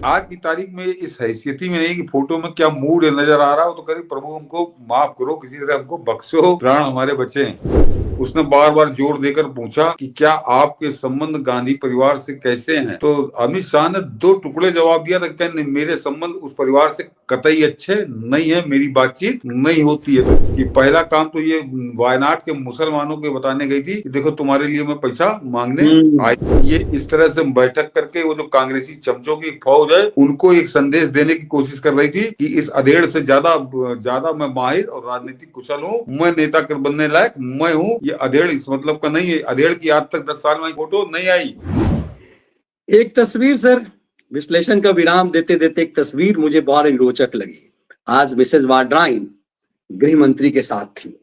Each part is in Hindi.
आज की तारीख में इस हैसियती में नहीं कि फोटो में क्या मूड नजर आ रहा हो तो करीब प्रभु हमको माफ करो, किसी तरह हमको बख्शो, प्राण हमारे बचे हैं। उसने बार बार जोर देकर पूछा कि क्या आपके संबंध गांधी परिवार से कैसे हैं? तो अमित शाह ने दो टुकड़े जवाब दिया था, क्या मेरे संबंध उस परिवार से कतई अच्छे नहीं है, मेरी बातचीत नहीं होती है। तो कि पहला काम तो ये वायनाड के मुसलमानों को बताने गई थी कि देखो तुम्हारे लिए मैं पैसा मांगने आई। ये इस तरह से बैठक करके वो जो कांग्रेसी चमचों की फौज है उनको एक संदेश देने की कोशिश कर रही थी कि इस अधेड़ से ज्यादा मैं माहिर और राजनीतिक कुशल हूँ, मैं नेता कर बनने लायक मैं हूँ। ये अधेड़ इस मतलब का नहीं है। अधेड़ की आज तक 10 साल में फोटो नहीं आई। एक तस्वीर सर, विश्लेषण का विराम देते देते एक तस्वीर मुझे बहुत रोचक लगी। आज मिसेस वाड्राइन गृह मंत्री के साथ थी,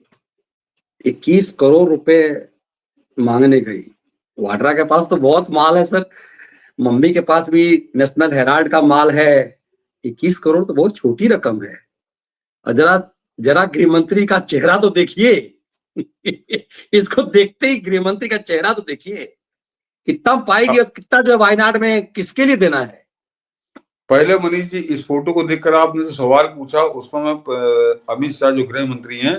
21 करोड़ रुपए मांगने गई। वाड्रा के पास तो बहुत माल है सर, मम्मी के पास भी नेशनल हेराल्ड का माल है। 21 करोड़ तो बहुत छोटी रकम है। और जरा जरा गृह मंत्री का चेहरा तो देखिए इसको देखते ही गृह मंत्री का चेहरा तो देखिए, कितना पाएगी और कितना जो वायनाड में किसके लिए देना है। पहले मनीष जी, इस फोटो को देखकर आपने जो सवाल पूछा उसमें मैं अमित शाह जो गृह मंत्री हैं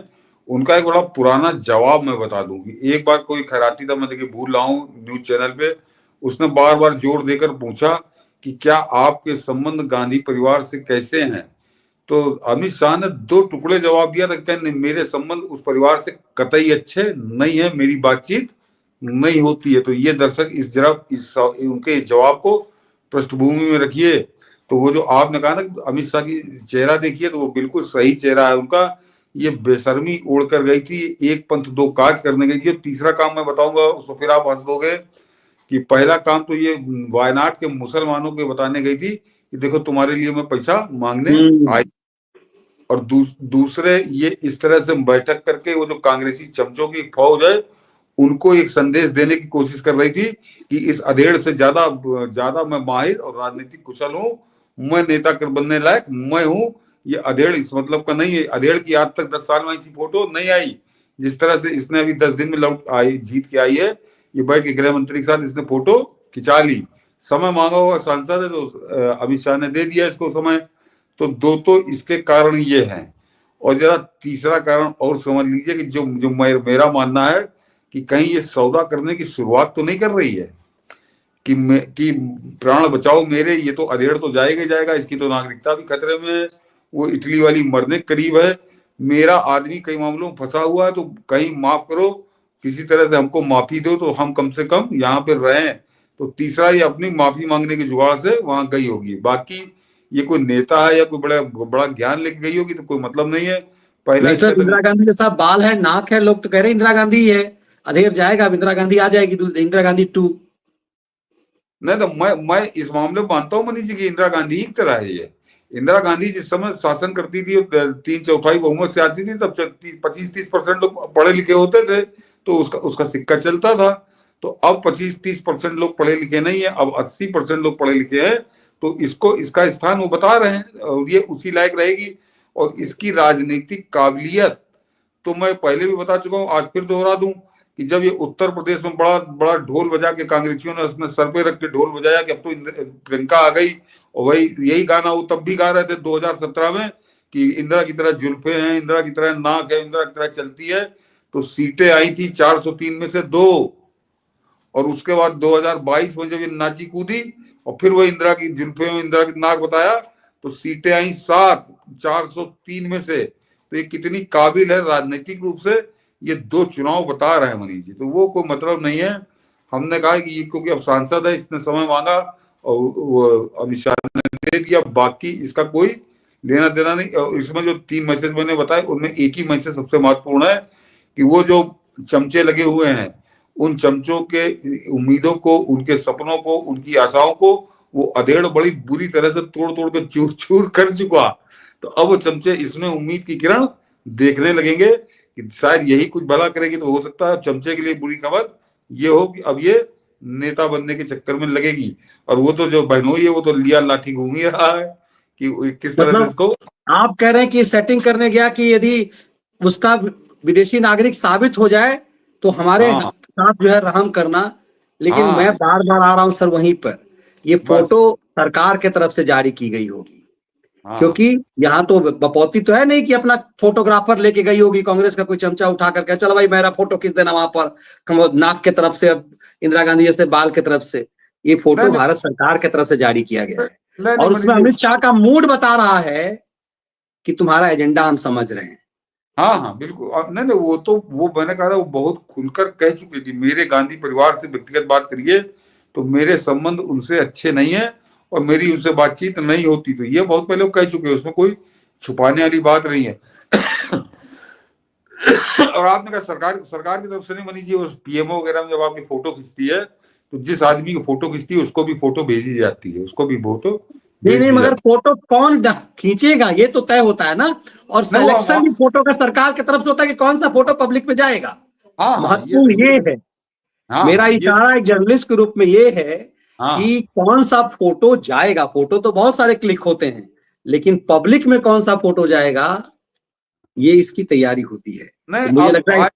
उनका एक बड़ा पुराना जवाब मैं बता दूं कि एक बार कोई खैराती था, मैं देखिए भूल रहा हूँ, न्यूज चैनल पे उसने बार बार जोर देकर पूछा कि क्या आपके संबंध गांधी परिवार से कैसे हैं? तो अमित शाह ने दो टुकड़े जवाब दिया था, क्या मेरे संबंध उस परिवार से कतई अच्छे नहीं है, मेरी बातचीत नहीं होती है। तो ये दर्शक इस उनके जवाब को पृष्ठभूमि में रखिए। तो वो जो आपने कहा ना अमित शाह की चेहरा देखिए, तो वो बिल्कुल सही चेहरा है उनका। ये बेशर्मी ओढ़ कर गई थी, एक पंथ दो काज करने गई थी। तीसरा काम मैं बताऊंगा उसको फिर आप हंस दोगे कि पहला काम तो ये वायनाड के मुसलमानों को बताने गई थी कि देखो तुम्हारे लिए मैं पैसा मांगने आई। और दूसरे ये इस तरह से बैठक करके वो जो कांग्रेसी चमचों की फौज है उनको एक संदेश देने की कोशिश कर रही थी कि इस अधेड़ से ज्यादा मैं माहिर और राजनीतिक कुशल हूँ, मैं नेता कर बनने लायक मैं हूँ। ये अधेड़ इस मतलब का नहीं है। अधेड़ की आज तक 10 साल में ऐसी फोटो नहीं आई जिस तरह से इसने अभी 10 दिन में लौट आई, जीत के आई है। ये बैठ के गृह मंत्री के साथ इसने फोटो खिंचा ली। समय मांगा हुआ सांसद है तो अमित शाह ने दे दिया इसको समय। तो दो तो इसके कारण ये हैं। और जरा तीसरा कारण और समझ लीजिए कि जो मेरा मानना है कि कहीं ये सौदा करने की शुरुआत तो नहीं कर रही है कि प्राण बचाओ मेरे, ये तो अधेड़ तो जाएगा ही जाएगा, इसकी तो नागरिकता भी खतरे में है, वो इटली वाली मरने के करीब है, मेरा आदमी कई मामलों में फंसा हुआ है, तो कहीं माफ करो, किसी तरह से हमको माफी दो तो हम कम से कम यहाँ पे रहें। तो तीसरा ये अपनी माफी मांगने की जुगाड़ से वहां गई होगी। बाकी ये कोई नेता है या कोई बड़ा बड़ा ज्ञान लेके गई होगी तो कोई मतलब नहीं है। पहला नहीं सर, इंदिरा गांधी के साथ बाल है, नाक है, लोग तो कह रहे हैं इंदिरा गांधी ही है। अधेर जाएगा, अब इंदिरा गांधी आ जाएगी, इंदिरा गांधी 2। नहीं तो मैं इस मामले में मानता हूँ मनीष जी की इंदिरा गांधी ही की तरह है ये। इंदिरा गांधी जिस समय शासन करती थी 3/4 बहुमत से आती थी, तब 25-30% लोग पढ़े लिखे होते थे तो उसका सिक्का चलता था। तो अब 25-30% लोग पढ़े लिखे नहीं है, अब 80% लोग पढ़े लिखे हैं। तो इसका स्थान वो बता रहे हैं और ये उसी लायक रहेगी। और इसकी राजनीतिक काबिलियत तो मैं पहले भी बता चुका हूँ, आज फिर दोहरा दूं कि जब ये उत्तर प्रदेश में बड़ा बड़ा ढोल बजा के कांग्रेसियों ने उसने सर पे रख के ढोल बजाया कि अब तो प्रियंका आ गई, और वही यही गाना वो तब भी गा रहे थे 2017 में कि इंदिरा की तरह जुल्फे हैं, इंदिरा की तरह नाक है, इंदिरा की तरह चलती है। तो सीटें आई थी 403 में से 2। और उसके बाद 2022 में जब ये नाची कूदी और फिर वो इंदिरा की जुल्फे में इंदिरा की नाक बताया तो सीटें आई 7, 403 में से। तो ये कितनी काबिल है राजनीतिक रूप से, ये 2 चुनाव बता रहे हैं मनीष जी। तो वो कोई मतलब नहीं है। हमने कहा कि ये क्योंकि अब सांसद है, इसने समय मांगा और अमित शाह ने दे दिया, बाकी इसका कोई लेना देना नहीं। और इसमें जो 3 मैसेज मैंने बताए उनमें एक ही मैसेज सबसे महत्वपूर्ण है कि वो जो चमचे लगे हुए हैं उन चमचों के उम्मीदों को, उनके सपनों को, उनकी आशाओं को वो अधेड़ बड़ी बुरी तरह से तोड़ तोड़ के चूर चूर कर चुका। तो अब वो चमचे इसमें उम्मीद की किरण देखने लगेंगे कि शायद यही कुछ भला करेगी। तो हो सकता है चमचे के लिए बुरी खबर ये हो कि अब ये नेता बनने के चक्कर में लगेगी। और वो तो जो बहनोई है वो तो लिया लाठी घूम ही रहा है कि किस तरह से इसको। आप कह रहे हैं कि सेटिंग करने गया कि यदि उसका विदेशी नागरिक साबित हो जाए तो हमारे साथ जो है रहम करना। लेकिन मैं बार बार आ रहा हूं सर वहीं पर, ये फोटो सरकार के तरफ से जारी की गई होगी, हाँ, क्योंकि यहाँ तो बपौती तो है नहीं कि अपना फोटोग्राफर लेके गई होगी कांग्रेस का कोई चमचा उठा करके, चलो भाई मेरा फोटो खींच देना वहां पर नाक के तरफ से, इंदिरा गांधी जैसे बाल के तरफ से। ये फोटो नहीं, नहीं, भारत सरकार के तरफ से जारी किया गया है, नहीं, और नहीं, उसमें अमित शाह का मूड बता रहा है कि तुम्हारा एजेंडा हम समझ रहे हैं। हाँ, हाँ, बिल्कुल। नहीं, नहीं, वो मैंने कहा था, वो बहुत खुलकर कह चुके कि मेरे गांधी परिवार से व्यक्तिगत बात करिए तो मेरे संबंध उनसे अच्छे नहीं है और मेरी उनसे बातचीत नहीं होती। तो ये बहुत पहले वो कह चुके हैं, उसमें कोई छुपाने वाली बात नहीं है। और आपने कहा सरकार की तरफ से नहीं बनी जी, उस पीएमओ वगैरह में जब आपकी फोटो खिंचती है तो जिस आदमी की फोटो खिंचती है उसको भी फोटो भेजी जाती है, उसको भी फोटो नहीं भेज नहीं, दी मगर जाती फोटो कौन खींचेगा ये तो तय होता है ना, और है। नहीं, वो सिलेक्शन भी फोटो का सरकार की तरफ से होता है कि कौन सा फोटो पब्लिक में जाएगा। हाँ, हाँ, महत्वपूर्ण ये है, हाँ, मेरा हाँ, इशारा एक जर्नलिस्ट के रूप में ये है हाँ, कि कौन सा फोटो जाएगा। फोटो तो बहुत सारे क्लिक होते हैं, लेकिन पब्लिक में कौन सा फोटो जाएगा ये इसकी तैयारी होती है। नहीं, तो मुझे अब लगता है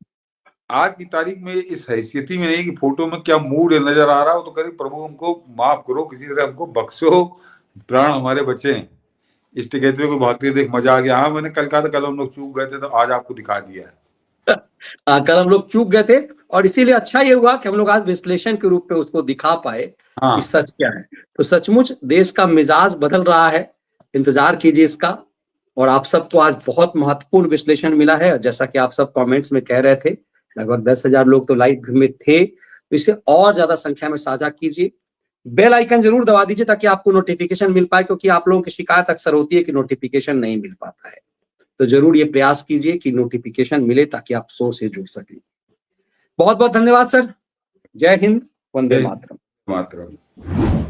आज की तारीख में इस हैसियती में नहीं कि फोटो में क्या मूड नजर आ रहा हो तो करीब प्रभु हमको माफ करो, किसी तरह हमको बख्शो, प्राण हमारे बचे हैं। इष्ट कहते हुए भागते देख मजा आ गया। हाँ, मैंने कल कहा था कल हम लोग चूक गए थे तो आज आपको दिखा दिया है। कल हम लोग चूक गए थे, और इसीलिए अच्छा ये हुआ कि हम लोग आज विश्लेषण के रूप में उसको दिखा पाए हाँ, कि सच क्या है। तो सचमुच देश का मिजाज बदल रहा है, इंतजार कीजिए इसका। और आप सबको आज बहुत महत्वपूर्ण विश्लेषण मिला है, जैसा कि आप सब कमेंट्स में कह रहे थे, लगभग 10,000 लोग तो लाइव में थे, तो इसे और ज्यादा संख्या में साझा कीजिए। बेल आइकन जरूर दबा दीजिए ताकि आपको नोटिफिकेशन मिल पाए, क्योंकि आप लोगों की शिकायत अक्सर होती है कि नोटिफिकेशन नहीं मिल पाता है। तो जरूर ये प्रयास कीजिए कि नोटिफिकेशन मिले ताकि आप शो से जुड़ सकें। बहुत बहुत धन्यवाद सर। जय हिंद, वंदे मातरम। मात्र